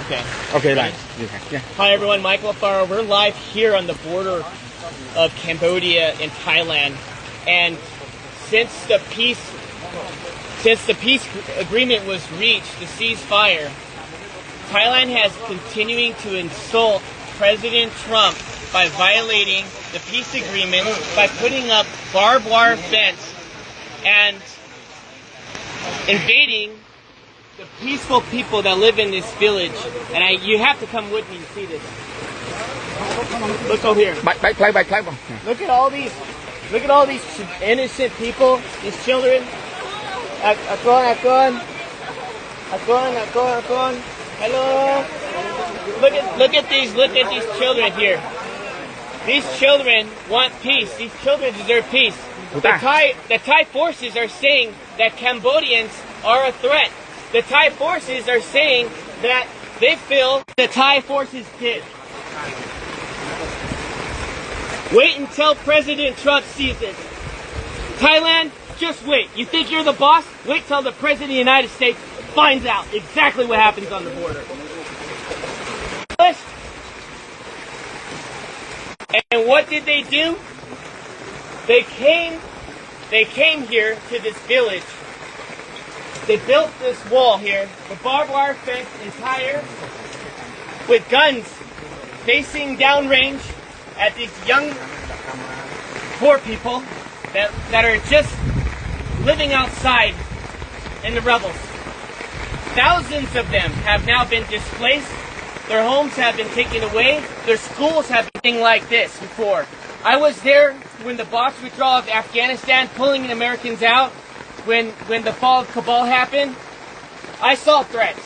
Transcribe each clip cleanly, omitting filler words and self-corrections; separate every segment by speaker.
Speaker 1: Okay.
Speaker 2: Okay, right. Yeah.
Speaker 1: Hi everyone, Michael Alfaro. We're live here on the border of Cambodia and Thailand, and since the peace agreement was reached, the ceasefire, Thailand has continuing to insult President Trump by violating the peace agreement by putting up barbed wire fence and invading the peaceful people that live in this village. And you have to come with me to see this. Look over here. Look at all these innocent people, these children. Akon. Hello. Look at these children here. These children want peace. These children deserve peace. The Thai forces are saying that Cambodians are a threat. The Thai forces are saying that they feel the Thai forces did. Wait until President Trump sees it. Thailand, just wait. You think you're the boss? Wait till the President of the United States finds out exactly what happens on the border. And what did they do? They came here to this village. They built this wall here, the barbed wire fence entire, with guns facing downrange at these young, poor people that are just living outside in the rubbles. Thousands of them have now been displaced. Their homes have been taken away. Their schools have been like this before. I was there when the Box withdrawal of Afghanistan, pulling the Americans out, when the fall of Kabul happened. I saw threats.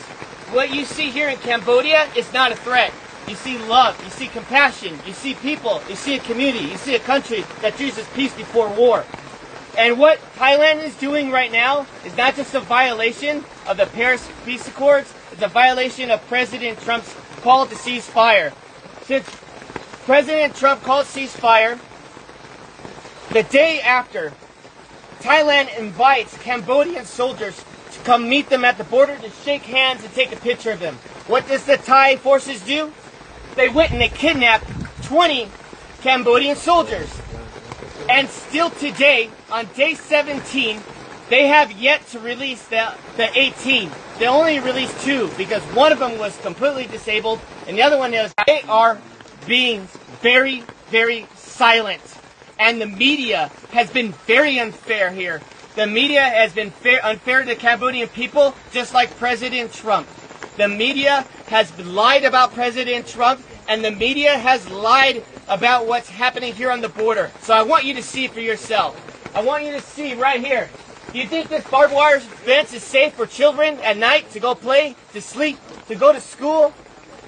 Speaker 1: What you see here in Cambodia is not a threat. You see love, you see compassion, you see people, you see a community, you see a country that chooses peace before war. And what Thailand is doing right now is not just a violation of the Paris Peace Accords, it's a violation of President Trump's call to ceasefire. Since President Trump called ceasefire, the day after, Thailand invites Cambodian soldiers to come meet them at the border to shake hands and take a picture of them. What does the Thai forces do? They went and they kidnapped 20 Cambodian soldiers. And still today, on day 17, they have yet to release the 18. They only released 2 because one of them was completely disabled and the other one is. They are being very, very silent. And the media has been very unfair here. The media has been unfair to the Cambodian people, just like President Trump. The media has lied about President Trump, and the media has lied about what's happening here on the border. So I want you to see for yourself. I want you to see right here. Do you think this barbed wire fence is safe for children at night to go play, to sleep, to go to school?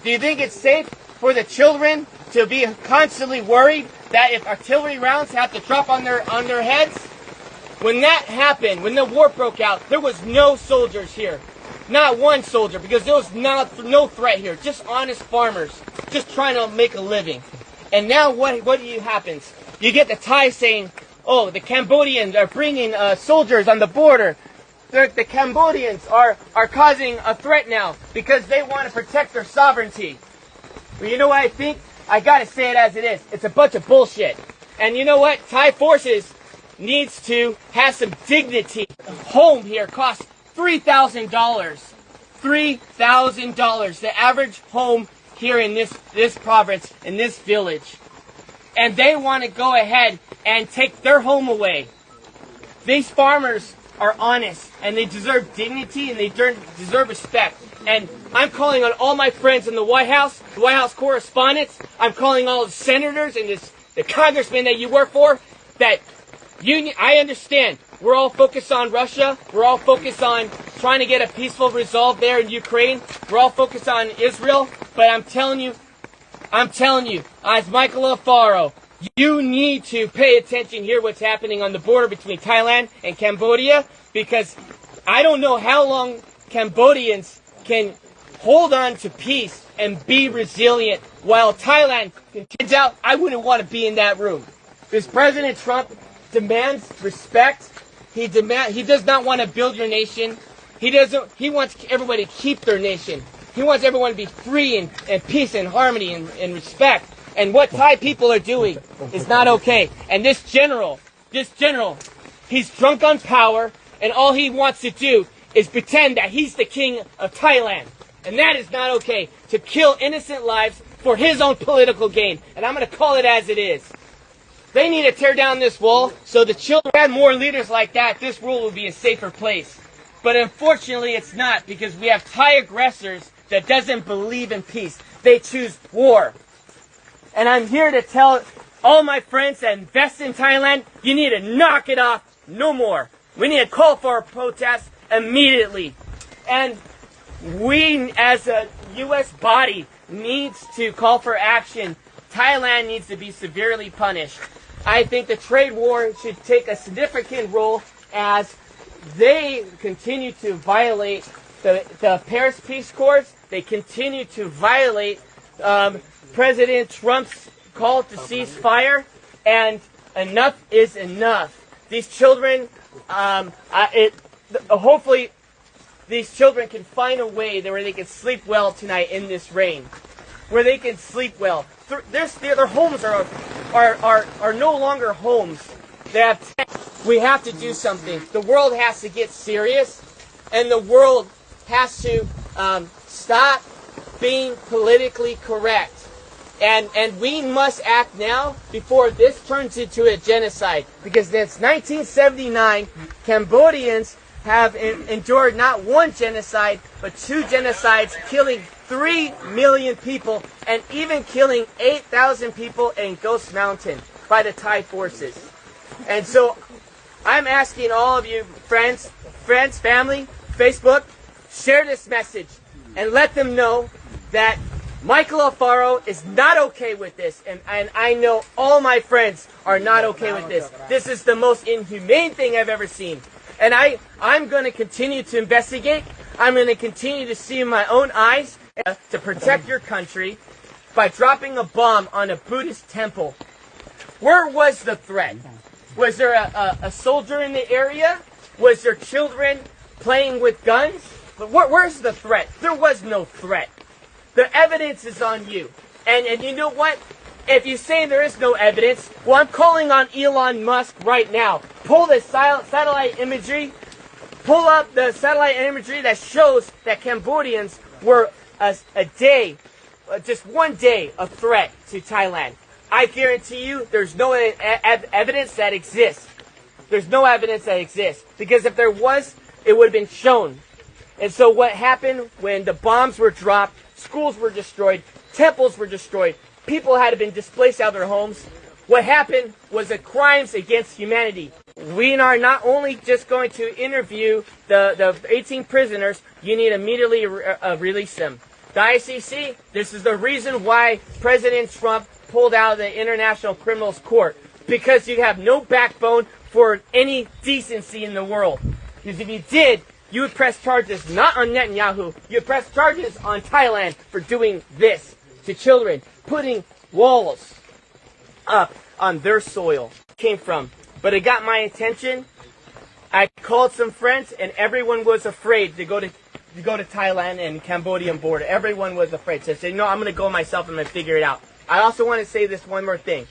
Speaker 1: Do you think it's safe for the children to be constantly worried that if artillery rounds have to drop on their heads? When that happened, when the war broke out, there was no soldiers here. Not one soldier, because there was no threat here. Just honest farmers, just trying to make a living. And now what happens? You get the Thai saying, oh, the Cambodians are bringing soldiers on the border. The Cambodians are causing a threat now because they want to protect their sovereignty. But you know what I think? I gotta say it as it is. It's a bunch of bullshit. And you know what? Thai forces needs to have some dignity. A home here costs $3,000. $3,000. The average home here in this province, in this village. And they want to go ahead and take their home away. These farmers are honest, and they deserve dignity, and they deserve respect. And I'm calling on all my friends in the White House correspondents. I'm calling all the senators and the congressmen that you work for. That I understand. We're all focused on Russia. We're all focused on trying to get a peaceful resolve there in Ukraine. We're all focused on Israel. But I'm telling you, as Michael Alfaro, you need to pay attention here what's happening on the border between Thailand and Cambodia, because I don't know how long Cambodians can hold on to peace and be resilient while Thailand continues out. I wouldn't want to be in that room. Because President Trump demands respect. He does not want to build your nation. He wants everybody to keep their nation. He wants everyone to be free and peace and harmony and respect. And what Thai people are doing is not okay. And this general, he's drunk on power, and all he wants to do is pretend that he's the king of Thailand. And that is not okay, to kill innocent lives for his own political gain. And I'm going to call it as it is. They need to tear down this wall so the children had more leaders like that. This world would be a safer place. But unfortunately, it's not, because we have Thai aggressors that doesn't believe in peace. They choose war. And I'm here to tell all my friends that invest in Thailand, you need to knock it off no more. We need to call for a protest immediately. And we, as a U.S. body, needs to call for action. Thailand needs to be severely punished. I think the trade war should take a significant role as they continue to violate the Paris Peace Accords. They continue to violate President Trump's call to cease fire, and enough is enough. These children, hopefully, these children can find a way where they can sleep well tonight in this rain, where they can sleep well. Their homes are no longer homes. We have to do something. The world has to get serious, and the world has to stop being politically correct. And we must act now before this turns into a genocide. Because since 1979, Cambodians have endured not one genocide, but 2 genocides, killing 3 million people, and even killing 8,000 people in Ghost Mountain by the Thai forces. And so I'm asking all of you, friends, family, Facebook, share this message and let them know that Michael Alfaro is not okay with this, and I know all my friends are not okay with this. This is the most inhumane thing I've ever seen. And I'm going to continue to investigate. I'm going to continue to see in my own eyes to protect your country by dropping a bomb on a Buddhist temple. Where was the threat? Was there a soldier in the area? Was there children playing with guns? Where's the threat? There was no threat. The evidence is on you. And you know what? If you say there is no evidence, well, I'm calling on Elon Musk right now. Pull the satellite imagery. Pull up the satellite imagery that shows that Cambodians were just one day, a threat to Thailand. I guarantee you there's no evidence that exists. There's no evidence that exists. Because if there was, it would have been shown. And so what happened when the bombs were dropped, schools were destroyed, temples were destroyed, people had been displaced out of their homes. What happened was the crimes against humanity. We are not only just going to interview the 18 prisoners, you need to immediately release them. The ICC, this is the reason why President Trump pulled out of the International Criminals Court. Because you have no backbone for any decency in the world. Because if you did, you would press charges not on Netanyahu, you would press charges on Thailand for doing this to children, putting walls up on their soil. Came from. But it got my attention. I called some friends, and everyone was afraid to go to Thailand and Cambodian border. Everyone was afraid. So I said, no, I'm going to go myself and I'm going to figure it out. I also want to say this one more thing.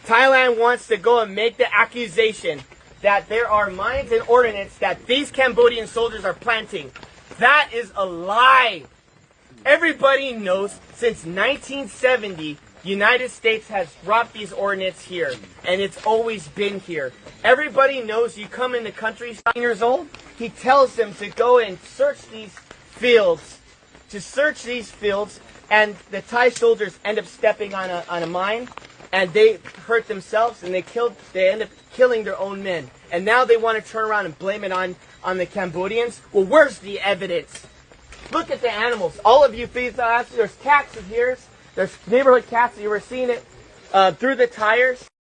Speaker 1: Thailand wants to go and make the accusation that there are mines and ordnance that these Cambodian soldiers are planting. That is a lie. Everybody knows since 1970, United States has dropped these ordnance here, and it's always been here. Everybody knows you come in the country, 9 years old, he tells them to go and search these fields, and the Thai soldiers end up stepping on a mine, and they hurt themselves, and they end up killing their own men. And now they want to turn around and blame it on the Cambodians. Well, where's the evidence? Look at the animals. All of you, please, there's cats in here. There's neighborhood cats. You were seeing it through the tires.